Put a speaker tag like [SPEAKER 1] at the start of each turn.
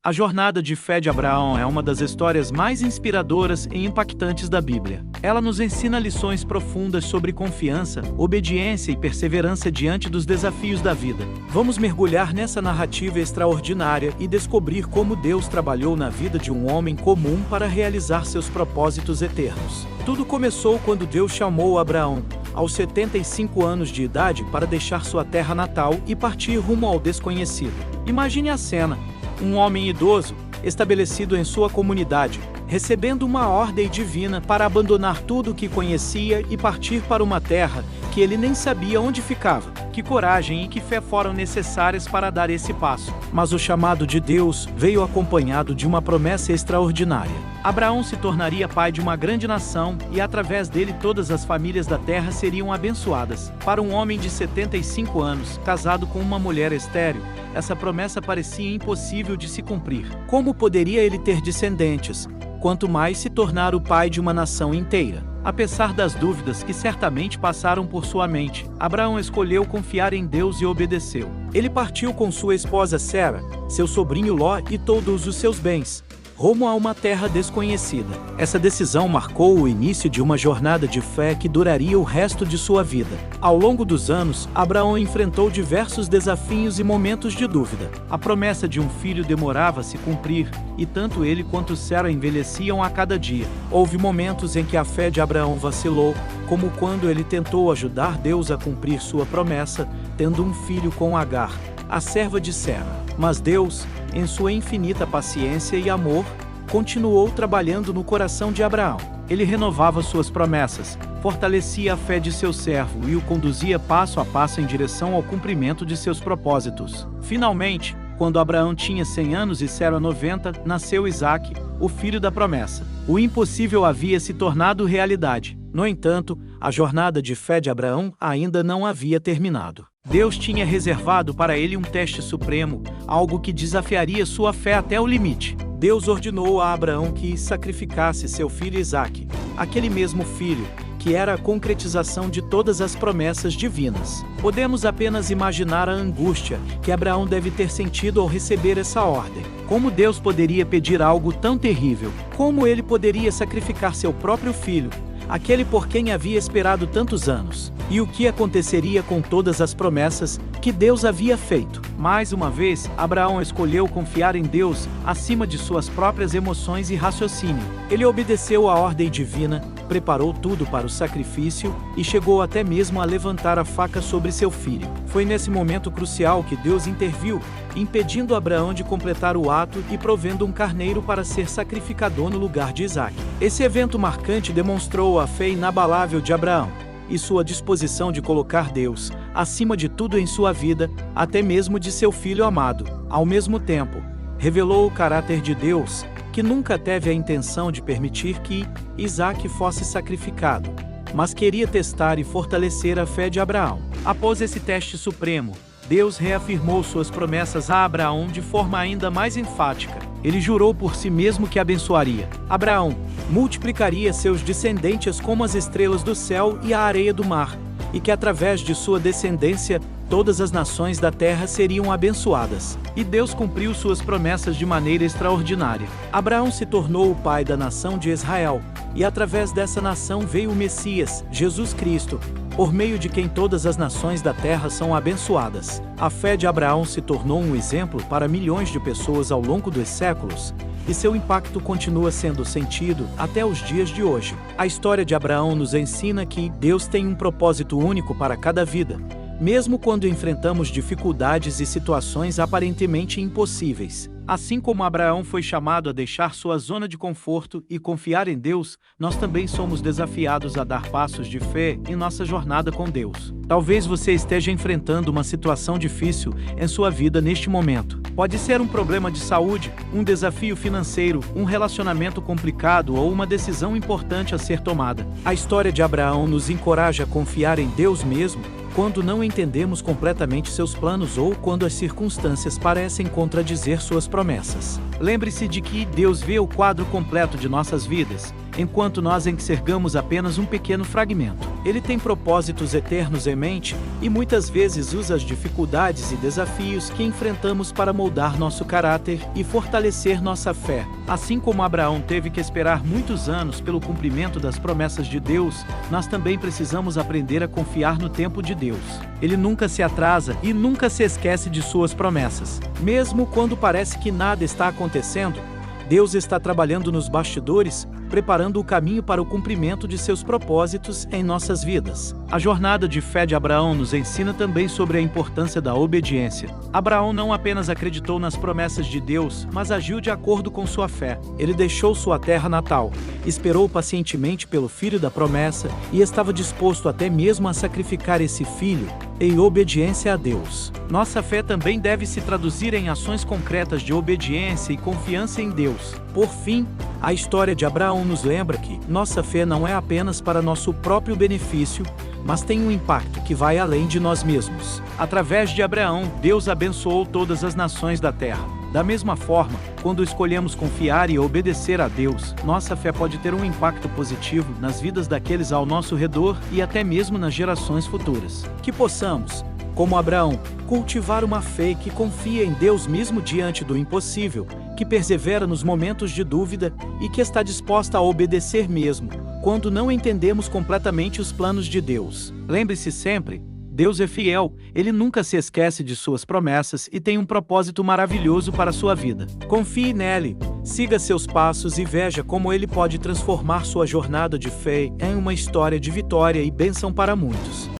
[SPEAKER 1] A jornada de fé de Abraão é uma das histórias mais inspiradoras e impactantes da Bíblia. Ela nos ensina lições profundas sobre confiança, obediência e perseverança diante dos desafios da vida. Vamos mergulhar nessa narrativa extraordinária e descobrir como Deus trabalhou na vida de um homem comum para realizar seus propósitos eternos. Tudo começou quando Deus chamou Abraão, aos 75 anos de idade, para deixar sua terra natal e partir rumo ao desconhecido. Imagine a cena. Um homem idoso, estabelecido em sua comunidade, recebendo uma ordem divina para abandonar tudo o que conhecia e partir para uma terra que ele nem sabia onde ficava. Que coragem e que fé foram necessárias para dar esse passo. Mas o chamado de Deus veio acompanhado de uma promessa extraordinária. Abraão se tornaria pai de uma grande nação e através dele todas as famílias da terra seriam abençoadas. Para um homem de 75 anos, casado com uma mulher estéril, essa promessa parecia impossível de se cumprir. Como poderia ele ter descendentes, quanto mais se tornar o pai de uma nação inteira? Apesar das dúvidas que certamente passaram por sua mente, Abraão escolheu confiar em Deus e obedeceu. Ele partiu com sua esposa Sara, seu sobrinho Ló e todos os seus bens, rumo a uma terra desconhecida. Essa decisão marcou o início de uma jornada de fé que duraria o resto de sua vida. Ao longo dos anos, Abraão enfrentou diversos desafios e momentos de dúvida. A promessa de um filho demorava a se cumprir, e tanto ele quanto Sara envelheciam a cada dia. Houve momentos em que a fé de Abraão vacilou, como quando ele tentou ajudar Deus a cumprir sua promessa, tendo um filho com Agar, a serva de Sara. Mas Deus, em sua infinita paciência e amor, continuou trabalhando no coração de Abraão. Ele renovava suas promessas, fortalecia a fé de seu servo e o conduzia passo a passo em direção ao cumprimento de seus propósitos. Finalmente, quando Abraão tinha 100 anos e Sara 90, nasceu Isaque, o filho da promessa. O impossível havia se tornado realidade. No entanto, a jornada de fé de Abraão ainda não havia terminado. Deus tinha reservado para ele um teste supremo, algo que desafiaria sua fé até o limite. Deus ordenou a Abraão que sacrificasse seu filho Isaque, aquele mesmo filho, que era a concretização de todas as promessas divinas. Podemos apenas imaginar a angústia que Abraão deve ter sentido ao receber essa ordem. Como Deus poderia pedir algo tão terrível? Como ele poderia sacrificar seu próprio filho, aquele por quem havia esperado tantos anos? E o que aconteceria com todas as promessas que Deus havia feito? Mais uma vez, Abraão escolheu confiar em Deus acima de suas próprias emoções e raciocínio. Ele obedeceu a ordem divina, preparou tudo para o sacrifício e chegou até mesmo a levantar a faca sobre seu filho. Foi nesse momento crucial que Deus interviu, impedindo Abraão de completar o ato e provendo um carneiro para ser sacrificado no lugar de Isaque. Esse evento marcante demonstrou a fé inabalável de Abraão e sua disposição de colocar Deus acima de tudo em sua vida, até mesmo de seu filho amado. Ao mesmo tempo, revelou o caráter de Deus, que nunca teve a intenção de permitir que Isaque fosse sacrificado, mas queria testar e fortalecer a fé de Abraão. Após esse teste supremo, Deus reafirmou suas promessas a Abraão de forma ainda mais enfática. Ele jurou por si mesmo que abençoaria Abraão, multiplicaria seus descendentes como as estrelas do céu e a areia do mar, e que através de sua descendência, todas as nações da terra seriam abençoadas. E Deus cumpriu suas promessas de maneira extraordinária. Abraão se tornou o pai da nação de Israel, e através dessa nação veio o Messias, Jesus Cristo, por meio de quem todas as nações da terra são abençoadas. A fé de Abraão se tornou um exemplo para milhões de pessoas ao longo dos séculos, e seu impacto continua sendo sentido até os dias de hoje. A história de Abraão nos ensina que Deus tem um propósito único para cada vida, mesmo quando enfrentamos dificuldades e situações aparentemente impossíveis. Assim como Abraão foi chamado a deixar sua zona de conforto e confiar em Deus, nós também somos desafiados a dar passos de fé em nossa jornada com Deus. Talvez você esteja enfrentando uma situação difícil em sua vida neste momento. Pode ser um problema de saúde, um desafio financeiro, um relacionamento complicado ou uma decisão importante a ser tomada. A história de Abraão nos encoraja a confiar em Deus mesmo, quando não entendemos completamente seus planos ou quando as circunstâncias parecem contradizer suas promessas. Lembre-se de que Deus vê o quadro completo de nossas vidas, enquanto nós enxergamos apenas um pequeno fragmento. Ele tem propósitos eternos em mente e muitas vezes usa as dificuldades e desafios que enfrentamos para moldar nosso caráter e fortalecer nossa fé. Assim como Abraão teve que esperar muitos anos pelo cumprimento das promessas de Deus, nós também precisamos aprender a confiar no tempo de Deus. Ele nunca se atrasa e nunca se esquece de suas promessas. Mesmo quando parece que nada está acontecendo, Deus está trabalhando nos bastidores, preparando o caminho para o cumprimento de seus propósitos em nossas vidas. A jornada de fé de Abraão nos ensina também sobre a importância da obediência. Abraão não apenas acreditou nas promessas de Deus, mas agiu de acordo com sua fé. Ele deixou sua terra natal, esperou pacientemente pelo filho da promessa e estava disposto até mesmo a sacrificar esse filho em obediência a Deus. Nossa fé também deve se traduzir em ações concretas de obediência e confiança em Deus. Por fim, a história de Abraão nos lembra que nossa fé não é apenas para nosso próprio benefício, mas tem um impacto que vai além de nós mesmos. Através de Abraão, Deus abençoou todas as nações da terra. Da mesma forma, quando escolhemos confiar e obedecer a Deus, nossa fé pode ter um impacto positivo nas vidas daqueles ao nosso redor e até mesmo nas gerações futuras. Que possamos, como Abraão, cultivar uma fé que confia em Deus mesmo diante do impossível, que persevera nos momentos de dúvida e que está disposta a obedecer mesmo, quando não entendemos completamente os planos de Deus. Lembre-se sempre, Deus é fiel, Ele nunca se esquece de suas promessas e tem um propósito maravilhoso para a sua vida. Confie nele, siga seus passos e veja como Ele pode transformar sua jornada de fé em uma história de vitória e bênção para muitos.